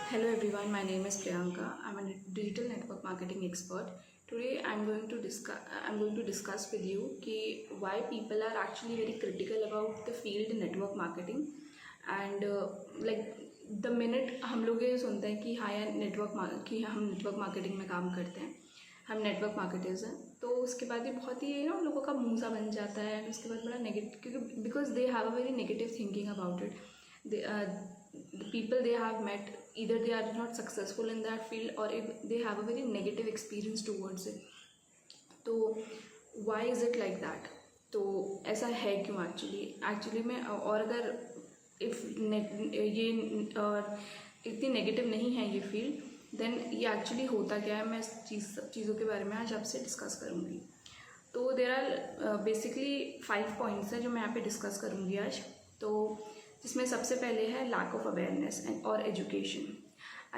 Hello everyone, my name is Priyanka. I'm a digital network marketing expert. Today I'm going to discuss with you कि why people are actually very critical about the field network marketing and like the minute हम लोग ये सुनते हैं कि हाँ यार कि हम नेटवर्क मार्केटिंग में काम करते हैं, हम नेटवर्क मार्केटर्स हैं, तो उसके बाद ही बहुत ही लोगों का मुंह सा बन जाता है and उसके बाद बड़ा नेगेटिव, क्योंकि because they have a very negative thinking about it. The people they have met, either they are not successful in that field or if they have a very negative experience towards it. तो why is it like that? तो ऐसा है क्यों actually में, और अगर if ये इतनी नेगेटिव नहीं है ये फील्ड, देन ये एक्चुअली होता क्या है, मैं इस चीज़ों के बारे में आज आपसे डिस्कस करूँगी. तो देर आर बेसिकली 5 पॉइंट्स हैं जो मैं यहाँ पे डिस्कस करूँगी आज. तो जिसमें सबसे पहले है लैक ऑफ अवेयरनेस और education.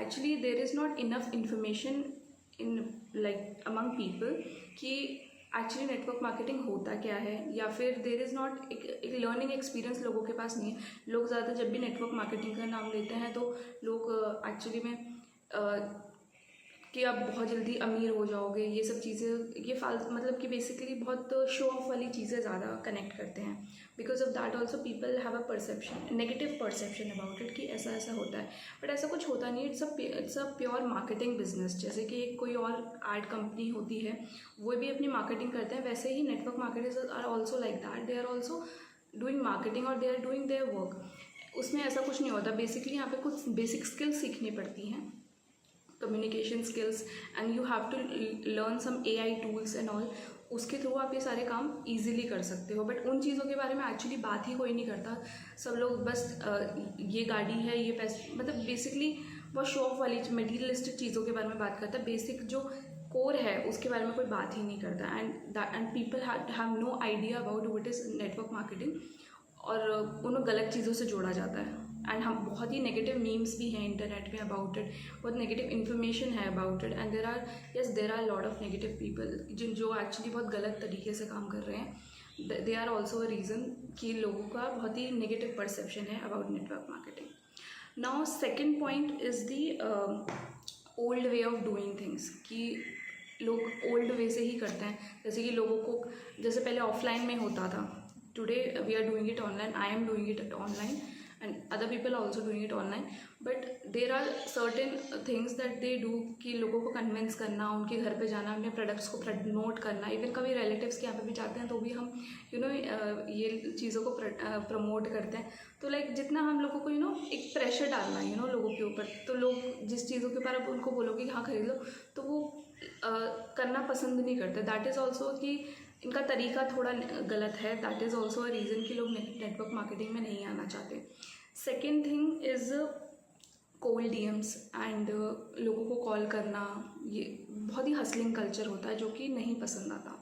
Actually there is not enough information in like among people कि एक्चुअली नेटवर्क मार्केटिंग होता क्या है, या फिर देर इज़ नॉट एक लर्निंग एक्सपीरियंस लोगों के पास नहीं है. लोग ज़्यादा जब भी नेटवर्क मार्केटिंग का नाम लेते हैं तो लोग एक्चुअली में कि आप बहुत जल्दी अमीर हो जाओगे, ये सब चीज़ें, ये मतलब कि बेसिकली बहुत शो ऑफ वाली चीज़ें ज़्यादा कनेक्ट करते हैं. Because of that also people have a perception, negative perception about it कि ऐसा ऐसा होता है. बट ऐसा कुछ होता नहीं. It's a pure marketing business. जैसे कि कोई और एड कंपनी होती है, वो भी अपनी मार्केटिंग करते हैं, वैसे ही network marketers are also like that. They are also doing marketing और they are doing their work. उसमें ऐसा कुछ नहीं होता. बेसिकली यहाँ पे कुछ बेसिक स्किल्स सीखनी पड़ती हैं, communication skills, and you have to learn some AI tools and all. उसके थ्रू आप ये सारे काम इजीली कर सकते हो. बट उन चीज़ों के बारे में एक्चुअली बात ही कोई नहीं करता. सब लोग बस ये गाड़ी है, ये पैसे, मतलब बेसिकली बहुत शो ऑफ वाली मटीरियलिस्टिक चीज़ों के बारे में बात करता है. बेसिक जो कोर है उसके बारे में कोई बात ही नहीं करता. And people have no idea about what is network marketing, और उन्हें गलत चीज़ों से जोड़ा जाता है. एंड हम बहुत ही नेगेटिव मीम्स भी हैं इंटरनेट में अबाउट इट, बहुत नेगेटिव इन्फॉर्मेशन है about it. And there are lot of negative people जो एक्चुअली बहुत गलत तरीके से काम कर रहे हैं. They are also a reason कि लोगों का बहुत ही नेगेटिव परसेप्शन है about network marketing. Now second point is the old way of doing things, कि लोग ओल्ड वे से ही करते हैं. जैसे कि लोगों को, जैसे पहले ऑफलाइन में होता था, today we are doing it online. I am doing it online and other people are also doing it online. But there are certain things that they do कि लोगों को कन्विंस करना, उनके घर पे जाना, अपने प्रोडक्ट्स को प्रमोट करना. इवन कभी रिलेटिव्स के यहाँ पे भी जाते हैं तो भी हम ये चीज़ों को प्रमोट करते हैं. तो लाइक जितना हम लोगों को एक प्रेशर डालना लोगों के ऊपर, तो लोग जिस चीज़ों के ऊपर आप उनको बोलोगे कि हाँ खरीद लो, तो वो करना पसंद नहीं करते. दैट इज़ ऑल्सो कि इनका तरीका थोड़ा गलत है. That is also a reason कि लोग नेटवर्क मार्केटिंग में नहीं आना चाहते. Second thing is cold DMs and लोगों को कॉल करना. ये बहुत ही हसलिंग कल्चर होता है जो कि नहीं पसंद आता.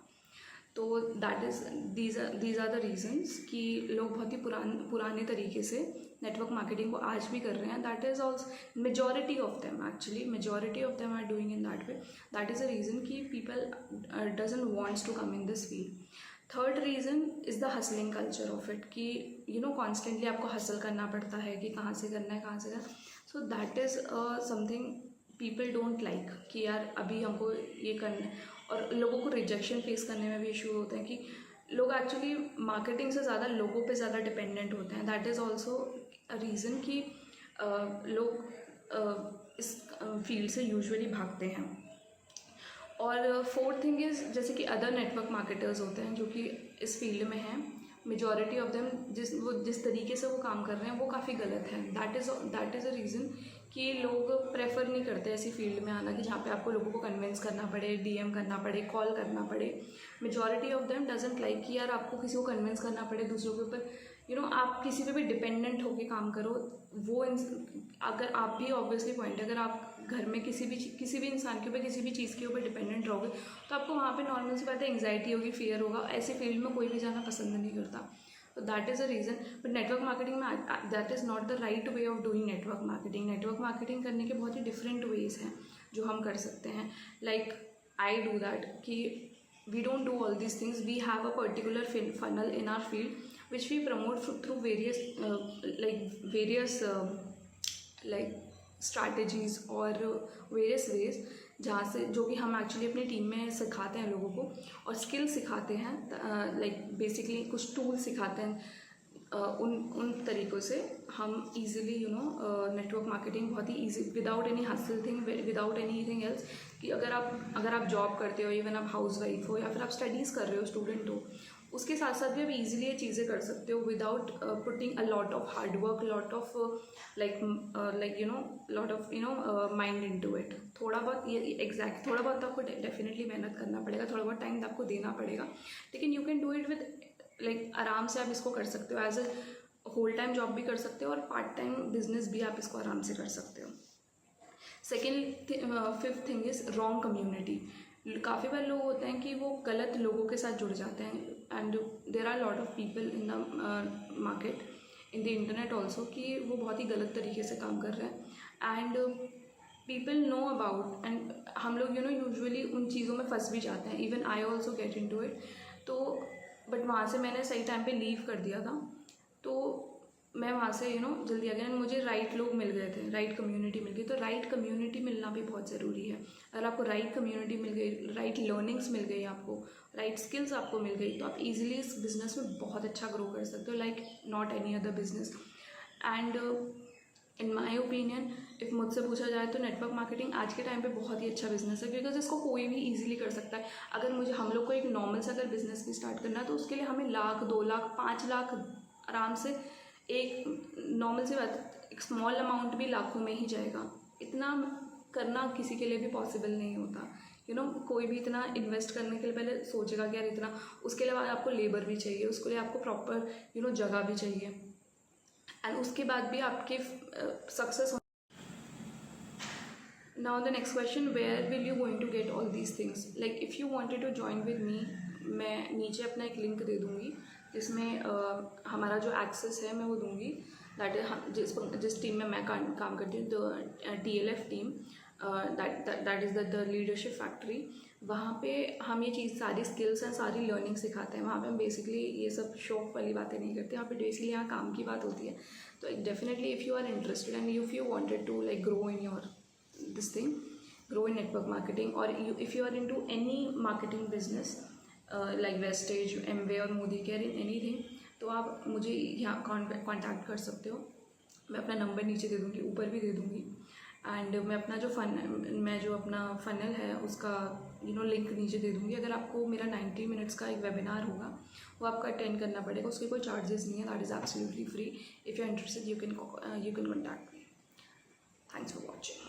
तो that is these are the reasons कि लोग बहुत ही पुराने तरीके से नेटवर्क मार्केटिंग को आज भी कर रहे हैं. That is also majority of them are doing in that way. That is a reason कि people doesn't wants to come in this field. Third reason is the hustling culture of it, कि constantly आपको hustle करना पड़ता है कि कहाँ से करना है. So that is something people don't like कि यार अभी हमको ये करना है. और लोगों को रिजेक्शन फेस करने में भी इशू होते हैं कि लोग एक्चुअली मार्केटिंग से ज़्यादा लोगों पे ज़्यादा डिपेंडेंट होते हैं. That is also a reason कि लोग इस फील्ड से यूजुअली भागते हैं. और फोर्थ थिंग इज़, जैसे कि अदर नेटवर्क मार्केटर्स होते हैं जो कि इस फील्ड में हैं, मेजॉरिटी ऑफ देम जिस तरीके से वो काम कर रहे हैं वो काफ़ी गलत है. दैट इज़ अ रीज़न कि लोग प्रेफर नहीं करते ऐसी फील्ड में आना कि जहाँ पे आपको लोगों को कन्विंस करना पड़े, DM करना पड़े, कॉल करना पड़े. Majority of them doesn't like कि यार आपको किसी को कन्विंस करना पड़े दूसरों के ऊपर. आप किसी पे भी डिपेंडेंट होके काम करो. वो अगर आप भी ऑब्वियसली पॉइंट है, अगर आप घर में किसी भी इंसान के ऊपर किसी भी चीज़ के ऊपर डिपेंडेंट रहोगे तो आपको वहाँ पे नॉर्मल सी बात है, एंग्जाइटी होगी, फियर होगा. ऐसी फील्ड में कोई भी जाना पसंद नहीं करता. तो that is a reason. But network marketing में that is not the right way of doing network marketing. Network marketing करने के बहुत ही डिफरेंट वेज हैं जो हम कर सकते हैं. लाइक आई डू दैट कि we don't do all these things. We have a particular funnel in our field which we promote through various strategies और वेरियस वेज जहाँ से जो कि हम एक्चुअली अपनी टीम में सिखाते हैं लोगों को, और स्किल सिखाते हैं, लाइक बेसिकली कुछ टूल सिखाते हैं। उन तरीक़ों से हम इजीली नेटवर्क मार्केटिंग बहुत ही easy, without any hustle thing, without anything else, कि अगर आप जॉब करते हो, इवन आप हाउस वाइफ हो या फिर आप स्टडीज़ कर रहे हो, स्टूडेंट हो, उसके साथ साथ भी आप इजीली ये चीज़ें कर सकते हो without putting a lot of hard work, lot of lot of mind into it. थोड़ा बहुत ये थोड़ा बहुत आपको डेफिनेटली मेहनत करना पड़ेगा, थोड़ा बहुत टाइम आपको देना पड़ेगा, लेकिन you can do it with आराम से आप इसको कर सकते हो। As a whole time job भी कर सकते हो और पार्ट टाइम बिजनेस भी आप इसको आराम से कर सकते हो। Fifth thing is wrong community. काफ़ी बार लोग होते हैं कि वो गलत लोगों के साथ जुड़ जाते हैं, and there are lot of people in the market, in the internet also, कि वो बहुत ही गलत तरीके से काम कर रहे हैं, and people know about, and हम लोग यूजुअली उन चीज़ों में फंस भी जाते हैं। Even I also get into it. तो बट वहाँ से मैंने सही टाइम पे लीव कर दिया था, तो मैं वहाँ से जल्दी आ गया, मुझे राइट लोग मिल गए थे, राइट कम्युनिटी मिल गई। तो राइट कम्युनिटी मिलना भी बहुत ज़रूरी है। अगर आपको राइट कम्युनिटी मिल गई, राइट लर्निंग्स मिल गई, आपको राइट स्किल्स आपको मिल गई, तो आप इजीली इस बिज़नेस में बहुत अच्छा ग्रो कर सकते हो, like not any other business. And in my opinion, if मुझसे पूछा जाए तो नेटवर्क मार्केटिंग आज के टाइम पे बहुत ही अच्छा बिजनेस है, बिकॉज इसको कोई भी इजीली कर सकता है। अगर हम लोग को एक नॉर्मल से अगर बिजनेस भी स्टार्ट करना है, तो उसके लिए हमें 1,00,000, 2,00,000, 5,00,000 आराम से, एक नॉर्मल सी बात, एक स्मॉल अमाउंट भी लाखों में ही जाएगा। इतना करना किसी के लिए भी पॉसिबल नहीं होता। कोई भी इतना इन्वेस्ट करने के लिए पहले सोचेगा कि यार इतना, उसके लिए बाद आपको लेबर भी चाहिए, उसके लिए आपको प्रॉपर जगह भी चाहिए, एंड उसके बाद भी आपके success. Now the next question, where will you going to get all these things? Like if you wanted to join with me, मैं नीचे अपना एक लिंक दे दूँगी, जिसमें हमारा जो एक्सेस है मैं वो दूँगी। दैट इज जिस टीम में मैं काम करती हूँ, the TLF team, that is the leadership factory. वहाँ पे हम ये चीज़, सारी स्किल्स हैं, सारी लर्निंग सिखाते हैं। वहाँ पे हम बेसिकली ये सब शौक वाली बातें नहीं करते, यहाँ पे बेसिकली यहाँ काम की बात होती है। तो definitely if you are interested and if you wanted to like grow in your this thing, grow in network marketing, or if you are into any marketing business like Vestige, Amway और Modi care, in anything, तो आप मुझे यहाँ contact कर सकते हो। मैं अपना नंबर नीचे दे दूँगी, ऊपर भी दे दूँगी, एंड मैं जो अपना फनल है उसका लिंक नीचे दे दूँगी। अगर आपको मेरा 90 मिनट्स का एक वेबिनार होगा, वो आपका अटेंड करना पड़ेगा, उसके कोई चार्जेस नहीं है, that is absolutely free. If you are interested, you can contact me. Thanks for watching.